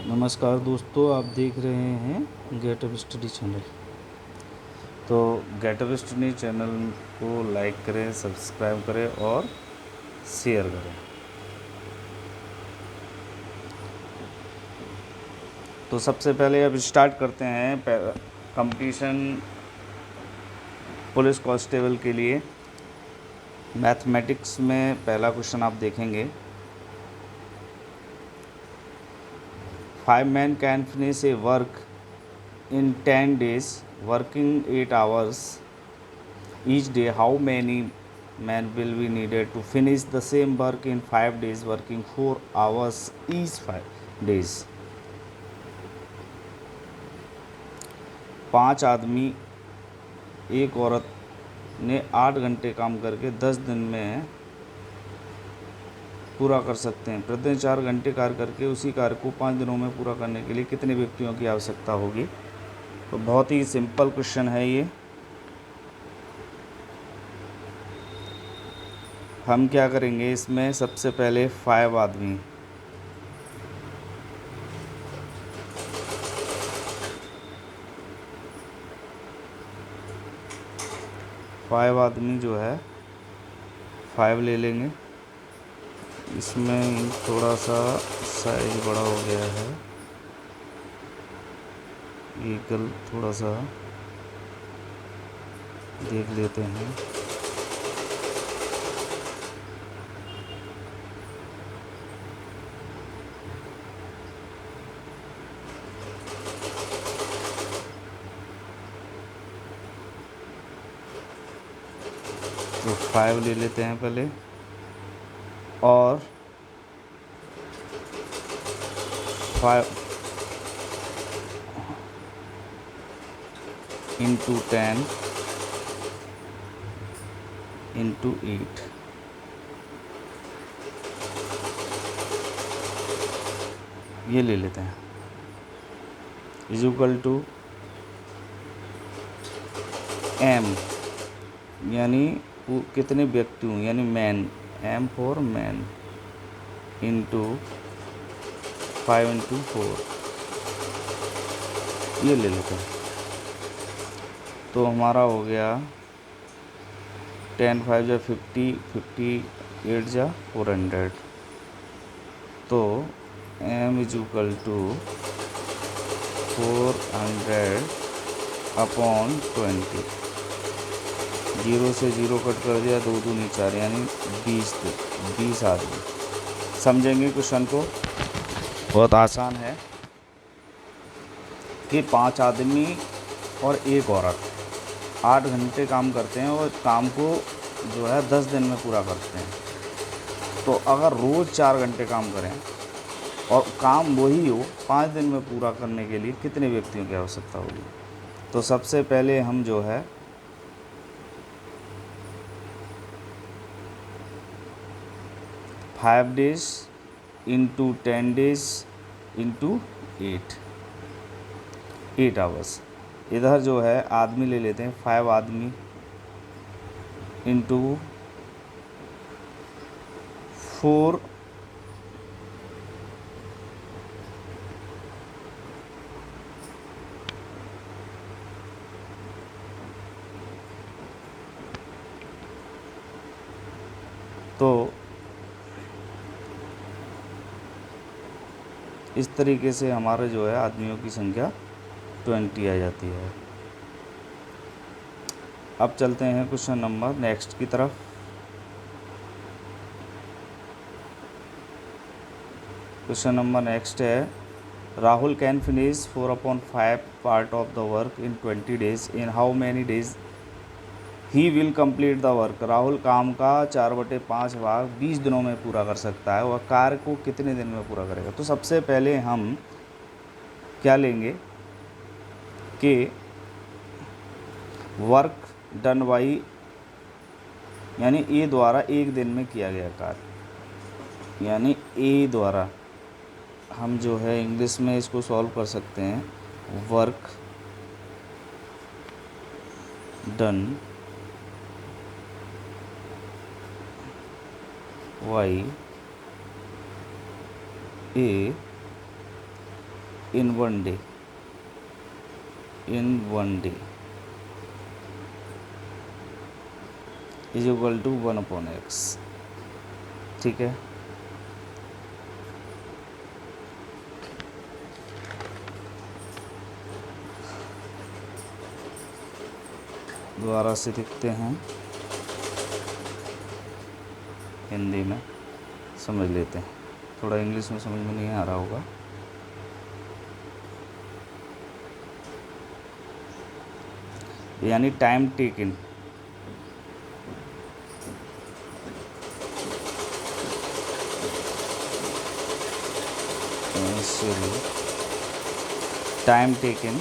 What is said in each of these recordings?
नमस्कार दोस्तों, आप देख रहे हैं गेट अप स्टडी चैनल। तो गेट अप स्टडी चैनल को लाइक करें, सब्सक्राइब करें और शेयर करें। तो सबसे पहले अब स्टार्ट करते हैं कंपटीशन पुलिस कांस्टेबल के लिए। मैथमेटिक्स में पहला क्वेश्चन आप देखेंगे। 5 men can finish a work in 10 days working 8 hours each day. How many men will be needed to finish the same work in 5 days working 4 hours each 5 days? 5 आदमी एक औरत ने 8 घंटे काम करके 10 दिन में पूरा कर सकते हैं। प्रतिदिन 4 घंटे कार्य करके उसी कार्य को 5 दिनों में पूरा करने के लिए कितने व्यक्तियों की आवश्यकता होगी? तो बहुत ही सिंपल क्वेश्चन है ये। हम क्या करेंगे, इसमें सबसे पहले 5 आदमी, जो है 5 ले लेंगे। इसमें थोड़ा सा साइज बड़ा हो गया है, ये थोड़ा सा देख लेते हैं। तो 5 ले लेते हैं पहले, और 5 इंटू 10 इंटू 8, ये ले लेते हैं, इज इक्वल टू m, यानी कितने व्यक्ति हूँ, यानी man, m for man, into 5 into 4, ये ले लेते हैं। तो हमारा हो गया 10 5 जा 50, 58 जा 400। तो m is equal to 400 upon 20। 0 से 0 कट कर दिया, 2 दूनी 4, यानी 20 आदमी। समझेंगे क्वेश्चन को, बहुत आसान है कि 5 आदमी और एक औरत 8 घंटे काम करते हैं और काम को जो है 10 दिन में पूरा करते हैं। तो अगर रोज़ 4 घंटे काम करें और काम वही हो 5 दिन में पूरा करने के लिए कितने व्यक्तियों की आवश्यकता होगी? तो सबसे पहले हम जो है 5 days into 10 days into 8 hours. इधर जो है आदमी ले लेते हैं, 5 आदमी इंटू 4, तो इस तरीके से हमारे जो है आदमियों की संख्या 20 आ जाती है। अब चलते हैं क्वेश्चन नंबर नेक्स्ट की तरफ। क्वेश्चन नंबर नेक्स्ट है, Rahul can finish 4/5 part of the work in 20 days। In how many days he will complete the work. Rahul काम का 4/5 भाग 20 दिनों में पूरा कर सकता है, वह कार्य को कितने दिन में पूरा करेगा? तो सबसे पहले हम क्या लेंगे कि वर्क डन बाई, यानी ए द्वारा एक दिन में किया गया कार्य, यानी ए द्वारा हम जो है इंग्लिश में इसको सॉल्व कर सकते हैं, work done by A in one day, in one day is equal to 1/x। ठीक है, दोबारा से लिखते हैं, हिंदी में समझ लेते हैं, थोड़ा इंग्लिश में समझ में नहीं आ रहा होगा। यानी time taken, time taken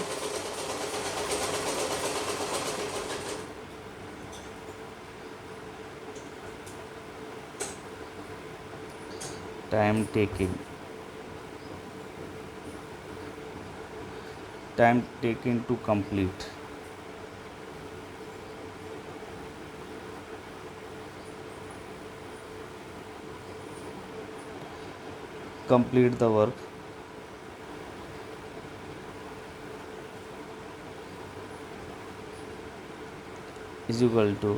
time taken to complete the work is equal to,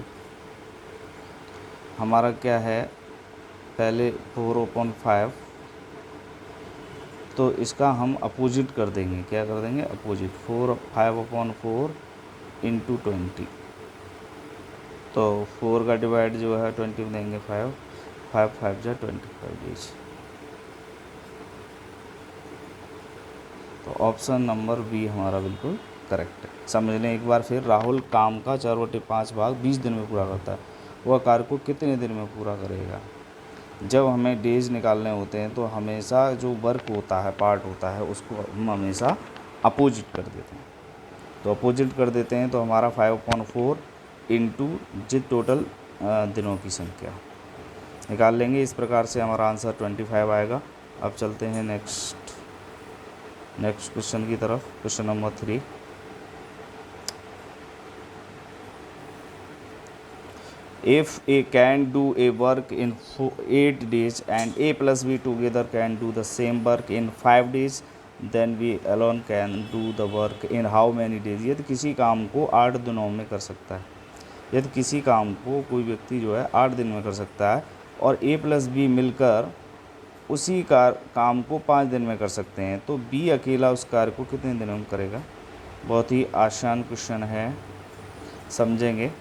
हमारा क्या है, पहले 4/5, तो इसका हम अपोजिट कर देंगे, क्या कर देंगे, अपोजिट, 5/4 इंटू 20, तो 4 का डिवाइड जो है 20 में देंगे, 5 5 जा 25 डेज। तो ऑप्शन नंबर बी हमारा बिल्कुल करेक्ट है। समझ लें एक बार फिर, राहुल काम का 4/5 भाग 20 दिन में पूरा करता है, वह कार्य को कितने दिन में पूरा करेगा। जब हमें डेज निकालने होते हैं तो हमेशा जो वर्क होता है, पार्ट होता है, उसको हम हमेशा अपोजिट कर देते हैं। तो अपोजिट कर देते हैं तो हमारा 5/4 इंटू जित टोटल दिनों की संख्या निकाल लेंगे। इस प्रकार से हमारा आंसर 25 आएगा। अब चलते हैं नेक्स्ट क्वेश्चन की तरफ। Question number 3, if A can do a work in 8 days and A plus B together can do the same work in 5 days, then B alone can do the work in how many days। यदि किसी काम को 8 दिनों में कर सकता है, यदि किसी काम को कोई व्यक्ति जो है 8 दिन में कर सकता है और A प्लस बी मिलकर उसी काम को 5 दिन में कर सकते हैं, तो B अकेला उस कार्य को कितने दिनों में करेगा। बहुत ही आसान क्वेश्चन है, समझेंगे।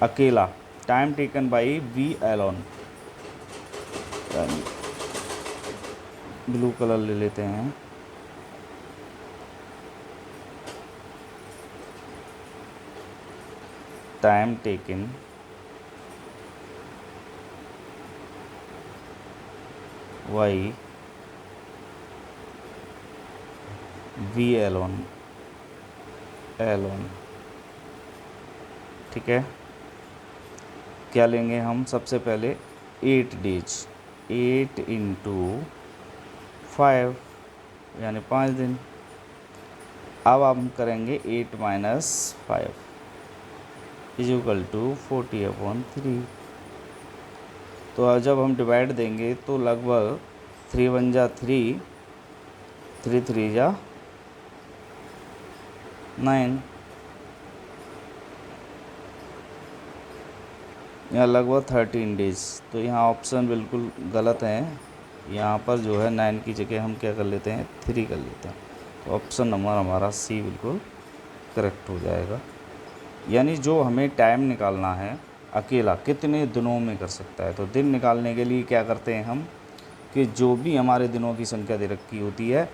अकेला, time taken by B alone, blue colour ले लेते हैं। Time taken by B alone, ठीक है। क्या लेंगे हम, सबसे पहले 8 डेज, 8 इंटू 5 यानी 5 दिन। अब हम करेंगे 8 माइनस 5 इज इक्वल टू 40/3। तो जब हम डिवाइड देंगे तो लगभग 3 1 जा 3, 3 3 जा 9, यहाँ लगभग 13 डेज। तो यहाँ ऑप्शन बिल्कुल गलत है, यहाँ पर जो है 9 की जगह हम क्या कर लेते हैं, 3 कर लेते हैं। तो ऑप्शन नंबर हमारा सी बिल्कुल करेक्ट हो जाएगा। यानी जो हमें टाइम निकालना है अकेला कितने दिनों में कर सकता है, तो दिन निकालने के लिए क्या करते हैं हम कि जो भी हमारे दिनों की संख्या दे रखी होती है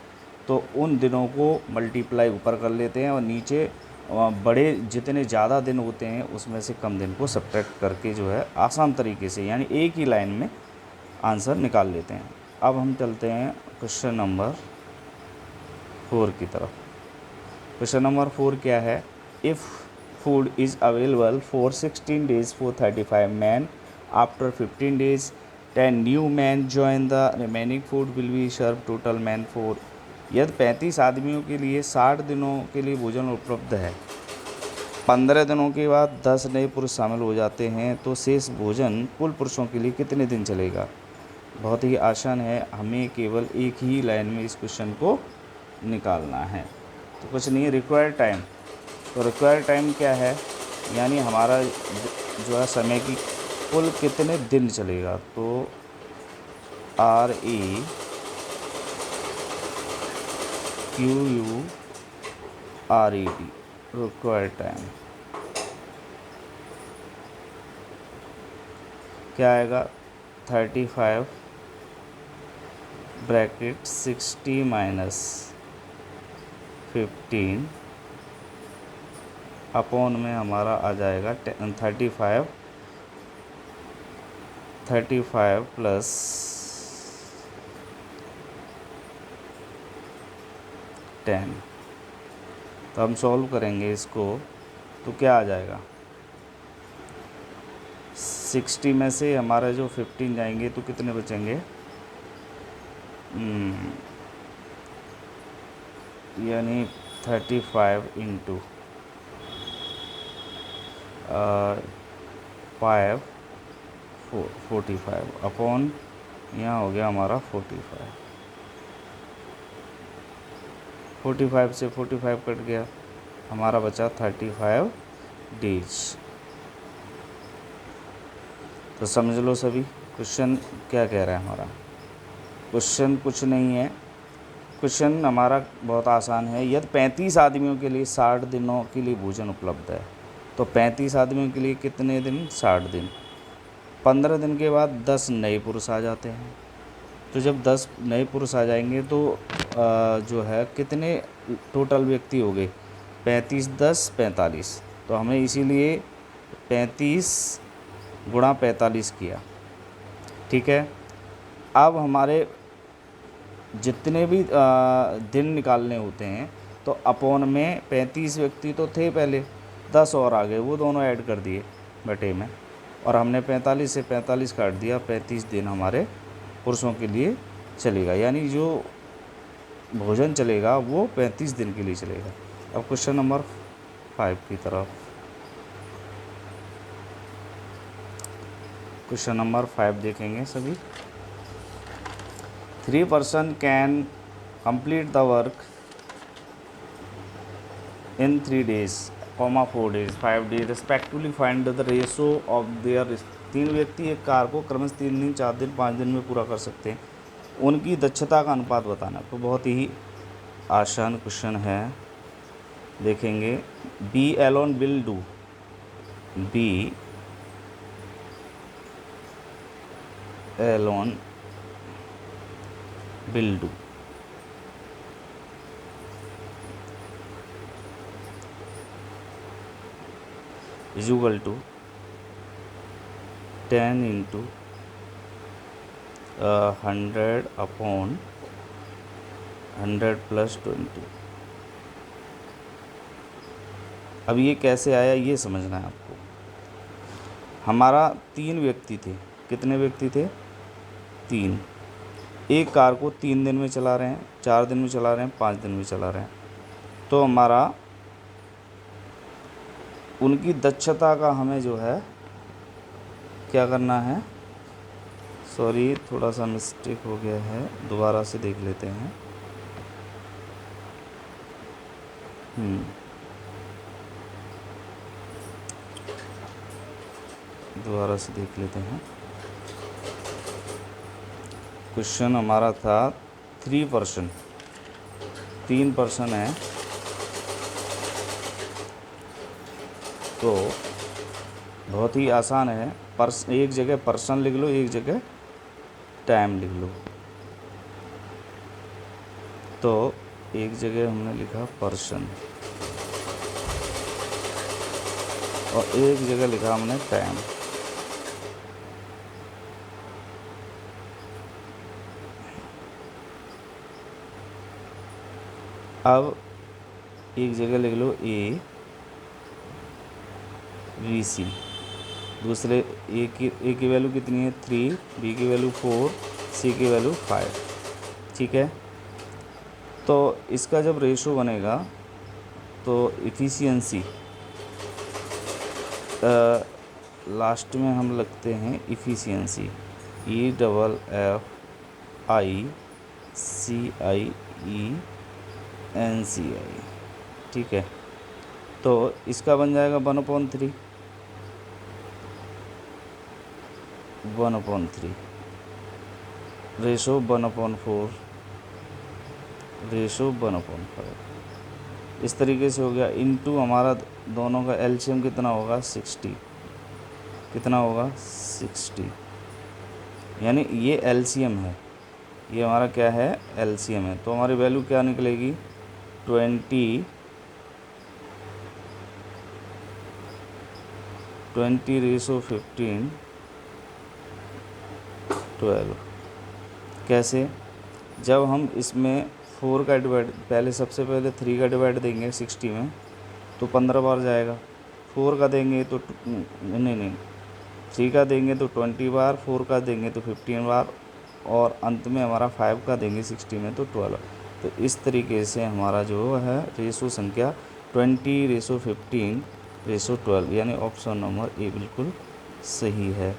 तो उन दिनों को मल्टीप्लाई ऊपर कर लेते हैं और नीचे बड़े जितने ज़्यादा दिन होते हैं उसमें से कम दिन को सब्ट्रैक्ट करके जो है आसान तरीके से यानी एक ही लाइन में आंसर निकाल लेते हैं। अब हम चलते हैं क्वेश्चन नंबर 4 की तरफ। क्वेश्चन नंबर 4 क्या है, if food is available for 16 days for 35 men, after 15 days 10 new men join the remaining food will be served total men for। यदि 35 आदमियों के लिए 60 दिनों के लिए भोजन उपलब्ध है, 15 दिनों के बाद 10 नए पुरुष शामिल हो जाते हैं, तो शेष भोजन कुल पुरुषों के लिए कितने दिन चलेगा। बहुत ही आसान है, हमें केवल एक ही लाइन में इस क्वेश्चन को निकालना है। तो कुछ नहीं है, रिक्वायर्ड टाइम। तो रिक्वायर्ड टाइम क्या है, यानी हमारा जो है समय की कुल कितने दिन चलेगा। तो REQURED रिक्वायर्ड टाइम क्या आएगा, 35 ब्रैकेट 60 माइनस 15 अपॉन में हमारा आ जाएगा 35 प्लस 10। तो हम सॉल्व करेंगे इसको, तो क्या आ जाएगा, 60 में से हमारा जो 15 जाएंगे तो कितने बचेंगे, यानी 35 इंटू 5 45 अपॉन यहाँ हो गया हमारा 45 से 45 कट गया, हमारा बचा 35 डेज। तो समझ लो सभी, क्वेश्चन क्या कह रहा है हमारा। क्वेश्चन कुछ नहीं है, क्वेश्चन हमारा बहुत आसान है। यदि 35 आदमियों के लिए 60 दिनों के लिए भोजन उपलब्ध है, तो 35 आदमियों के लिए कितने दिन, 60 दिन। 15 दिन के बाद 10 नए पुरुष आ जाते हैं। तो जब 10 नए पुरुष आ जाएंगे तो जो है कितने टोटल व्यक्ति हो गए, 35 10 45। तो हमें इसीलिए 35 गुणा 45 किया, ठीक है। अब हमारे जितने भी दिन निकालने होते हैं, तो अपॉन में 35 व्यक्ति तो थे पहले, 10 और आ गए, वो दोनों ऐड कर दिए बटे में, और हमने 45 से 45 काट दिया। 35 दिन हमारे पुरुषों के लिए चलेगा, यानी जो भोजन चलेगा वो 35 दिन के लिए चलेगा। अब क्वेश्चन नंबर 5 की तरफ, क्वेश्चन नंबर 5 देखेंगे सभी। 3 person can complete the work in 3 days, 4 days, 5 days respectively. Find the ratio of their, 3 व्यक्ति एक कार को क्रमश 3 दिन, 4 दिन, 5 दिन में पूरा कर सकते हैं, उनकी दक्षता का अनुपात बताना। तो बहुत ही आसान क्वेश्चन है, देखेंगे। B alone will do, B alone will do is equal to 10 into 100 upon 100 plus 20। अब ये कैसे आया ये समझना है आपको। हमारा 3 व्यक्ति थे, कितने व्यक्ति थे, 3। एक कार को 3 दिन में चला रहे हैं, 4 दिन में चला रहे हैं, 5 दिन में चला रहे हैं। तो हमारा उनकी दक्षता का हमें जो है क्या करना है, सॉरी थोड़ा सा मिस्टेक हो गया है, दोबारा से देख लेते हैं। दोबारा से देख लेते हैं। क्वेश्चन हमारा था 3 person, 3 person है, तो बहुत ही आसान है। एक जगह पर्सन लिख लो, एक जगह टाइम लिख लो। तो एक जगह हमने लिखा पर्सन और एक जगह लिखा हमने टाइम। अब एक जगह लिख लो ABC, दूसरे ए की वैल्यू कितनी है 3, बी की वैल्यू 4, सी की वैल्यू 5, ठीक है। तो इसका जब रेशो बनेगा तो इफ़िशियंसी लास्ट में हम लगते हैं इफ़िशियंसी, EFFICIE NCI, ठीक है। तो इसका बन जाएगा 1/3, 1/3 रेशो 1/4 रेशो 1/5। इस तरीके से हो गया। इनटू हमारा दोनों का एलसीएम कितना होगा 60, कितना होगा 60, यानी ये एलसीएम है, ये हमारा क्या है एलसीएम है। तो हमारी वैल्यू क्या निकलेगी 20/15 12। कैसे, जब हम इसमें 4 का डिवाइड, पहले सबसे पहले 3 का डिवाइड देंगे 60 में तो 15 बार जाएगा। 4 का देंगे तो नहीं 3 का देंगे तो 20 बार, 4 का देंगे तो 15 बार, और अंत में हमारा 5 का देंगे 60 में तो 12। तो इस तरीके से हमारा जो है रेशो संख्या 20/15/12, यानी ऑप्शन नंबर ए बिल्कुल सही है।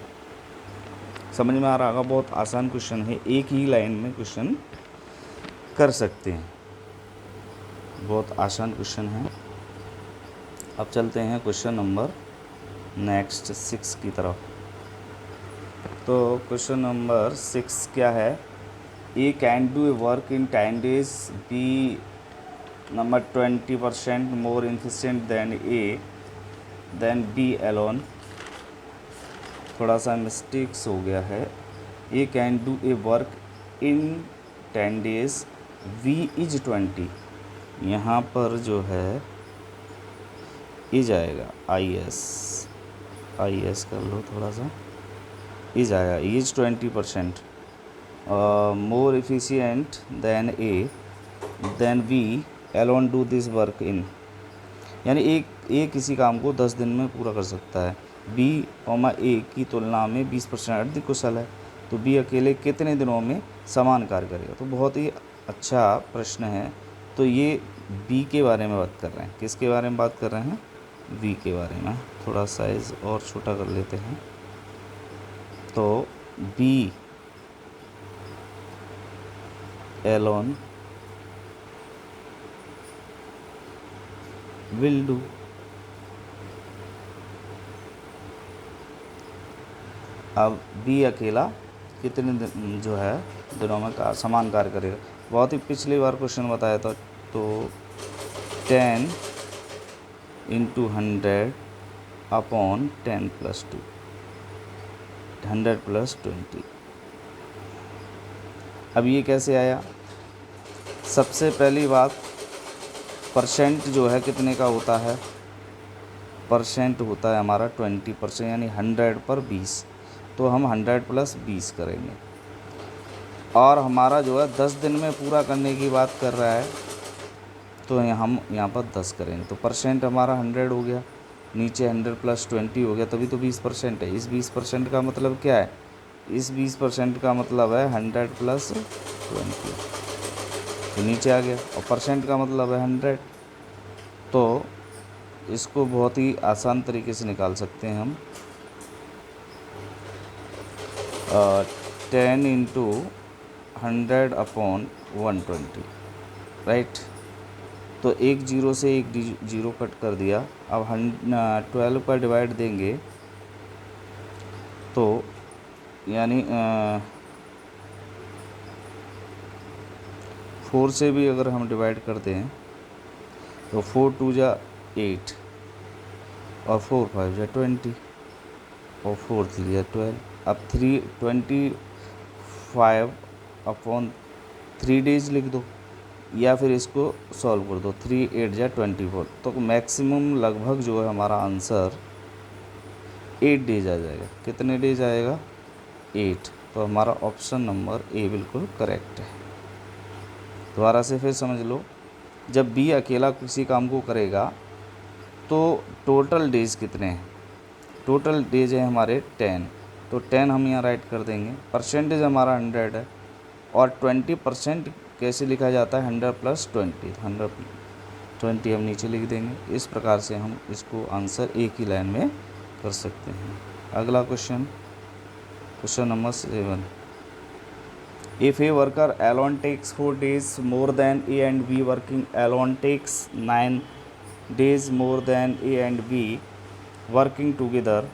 समझ में आ रहा होगा, बहुत आसान क्वेश्चन है, एक ही लाइन में क्वेश्चन कर सकते हैं, बहुत आसान क्वेश्चन है। अब चलते हैं क्वेश्चन नंबर नेक्स्ट 6 की तरफ। तो क्वेश्चन नंबर 6 क्या है, A can do a work in 10 days, B number 20% more efficient than B alone. थोड़ा सा मिस्टेक्स हो गया है। A can do a work in 10 days, B is 20, यहाँ पर जो है इज आएगा आई एस कर लो थोड़ा सा, इज आएगा, is 20% more efficient than we alone do this work in, यानी एक किसी काम को 10 दिन में पूरा कर सकता है, बी ए की तुलना में 20% अधिक कुशल है, तो बी अकेले कितने दिनों में समान कार्य करेगा। तो बहुत ही अच्छा प्रश्न है। तो ये बी के बारे में बात कर रहे हैं, किसके बारे में बात कर रहे हैं, बी के बारे में। थोड़ा साइज़ और छोटा कर लेते हैं। तो बी एलोन विल डू, अब बी अकेला कितने दिन जो है दिनों में समान कार्य करेगा। बहुत ही पिछली बार क्वेश्चन बताया था, तो 10 × 100 अपॉन 10 + 2, 100 + 20। अब ये कैसे आया, सबसे पहली बात परसेंट जो है कितने का होता है, परसेंट होता है हमारा 20%, यानी 100 पर 20, तो हम 100 + 20 करेंगे। और हमारा जो है 10 दिन में पूरा करने की बात कर रहा है, तो हम यहाँ पर 10 करेंगे। तो परसेंट हमारा 100 हो गया, नीचे 100 + 20 हो गया, तभी तो 20% है। इस 20% का मतलब क्या है, इस 20% का मतलब है 100 + 20, तो नीचे आ गया, और परसेंट का मतलब है 100। तो इसको बहुत ही आसान तरीके से निकाल सकते हैं हम, 10 × 100 अपॉन 120, राइट। तो एक जीरो से एक जीरो कट कर दिया। अब 12 पर डिवाइड देंगे तो यानी 4 से भी अगर हम डिवाइड करते हैं तो 4 × 2 = 8, और 4 × 5 = 20, और 4 × 3 = 12। अब 325 अपॉन 3 days लिख दो, या फिर इसको सॉल्व कर दो, 3 × 8 = 24। तो मैक्सिमम लगभग जो है हमारा आंसर 8 days आ जाएगा। कितने डेज आएगा, 8। तो हमारा ऑप्शन नंबर ए बिल्कुल करेक्ट है। दोबारा से फिर समझ लो, जब बी अकेला किसी काम को करेगा तो टोटल डेज कितने हैं, टोटल डेज है हमारे 10, तो 10 हम यहाँ राइट कर देंगे। परसेंटेज हमारा 100 है, और 20% कैसे लिखा जाता है, 100 + 20, 120 हम नीचे लिख देंगे। इस प्रकार से हम इसको आंसर एक ही लाइन में कर सकते हैं। अगला question, question number 7, If a worker alone takes 4 days more than A and B, working alone takes 9 days more than A and B working together,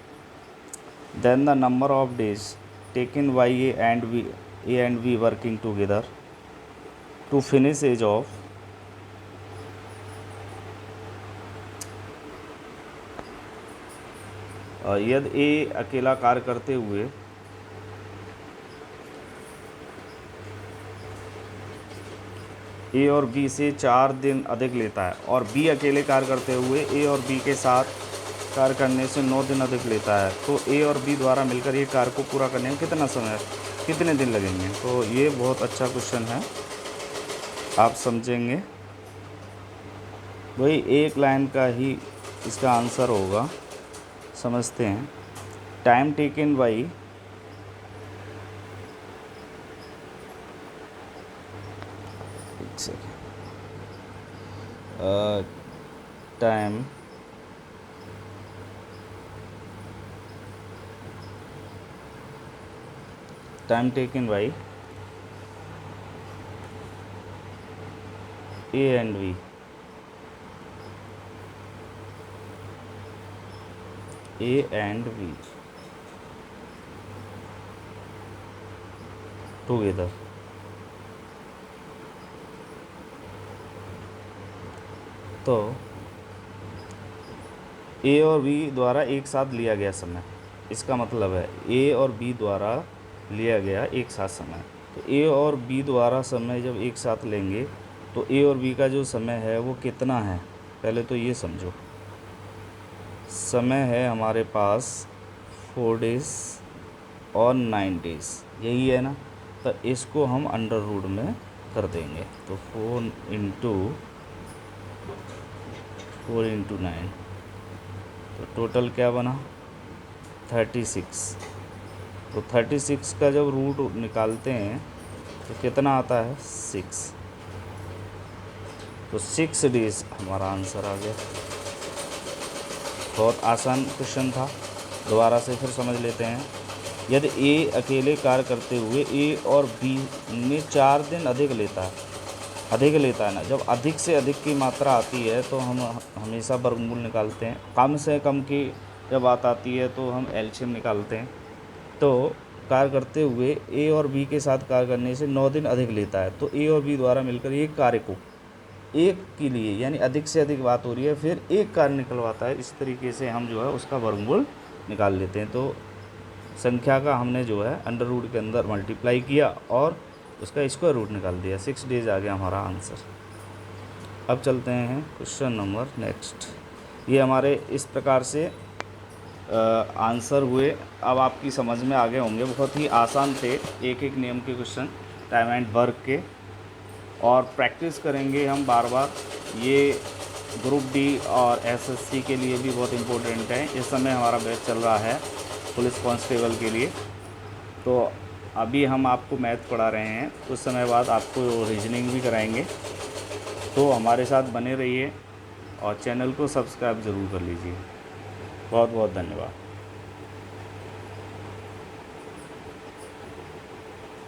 then the number of days taken by A and B working together to finish a job यदि ए अकेला कार्य करते हुए ए और B से 4 दिन अधिक लेता है, और बी अकेले कार्य करते हुए ए और बी के साथ कार्य करने से 9 दिन अधिक लेता है, तो ए और बी द्वारा मिलकर ये कार्य को पूरा करने में कितने दिन लगेंगे। तो ये बहुत अच्छा क्वेश्चन है, आप समझेंगे। वही एक लाइन का ही इसका आंसर होगा, समझते हैं। Time taken by time taken by A and B, A and B together, तो ए और बी द्वारा एक साथ लिया गया समय, इसका मतलब है ए और बी द्वारा लिया गया एक साथ समय। तो ए और बी द्वारा समय जब एक साथ लेंगे तो ए और बी का जो समय है वो कितना है, पहले तो ये समझो। समय है हमारे पास 4 डेज़ और 9 डेज़, यही है ना। तो इसको हम अंडर रूट में कर देंगे, तो 4 इंटू 9, तो टोटल क्या बना 36। तो 36 का जब रूट निकालते हैं तो कितना आता है 6, तो 6 डेज़ हमारा आंसर आ गया। बहुत आसान क्वेश्चन था, दोबारा से फिर समझ लेते हैं। यदि ए अकेले कार्य करते हुए ए और बी में 4 दिन अधिक लेता है ना, जब अधिक से अधिक की मात्रा आती है तो हम हमेशा वर्गमूल निकालते हैं। कम से कम की जब बात आती है तो हम एलसीएम निकालते हैं। तो कार्य करते हुए ए और बी के साथ कार्य करने से 9 दिन अधिक लेता है, तो ए और बी द्वारा मिलकर एक कार्य को एक के लिए यानी अधिक से अधिक बात हो रही है, फिर एक कार्य निकलवाता है। इस तरीके से हम जो है उसका वर्गमूल निकाल लेते हैं। तो संख्या का हमने जो है अंडर रूट के अंदर मल्टीप्लाई किया और उसका स्क्वायर रूट निकाल दिया, 6 डेज आ गया हमारा आंसर। अब चलते हैं क्वेश्चन नंबर नेक्स्ट। ये हमारे इस प्रकार से आंसर हुए। अब आपकी समझ में आ गए होंगे, बहुत ही आसान थे, एक एक नियम के क्वेश्चन टाइम एंड वर्क के, और प्रैक्टिस करेंगे हम बार बार। ये ग्रुप डी और एसएससी के लिए भी बहुत इम्पोर्टेंट है। इस समय हमारा बैच चल रहा है पुलिस कांस्टेबल के लिए। तो अभी हम आपको मैथ पढ़ा रहे हैं, कुछ समय बाद आपको रीजनिंग भी कराएंगे। तो हमारे साथ बने रहिए और चैनल को सब्सक्राइब ज़रूर कर लीजिए। बहुत बहुत धन्यवाद।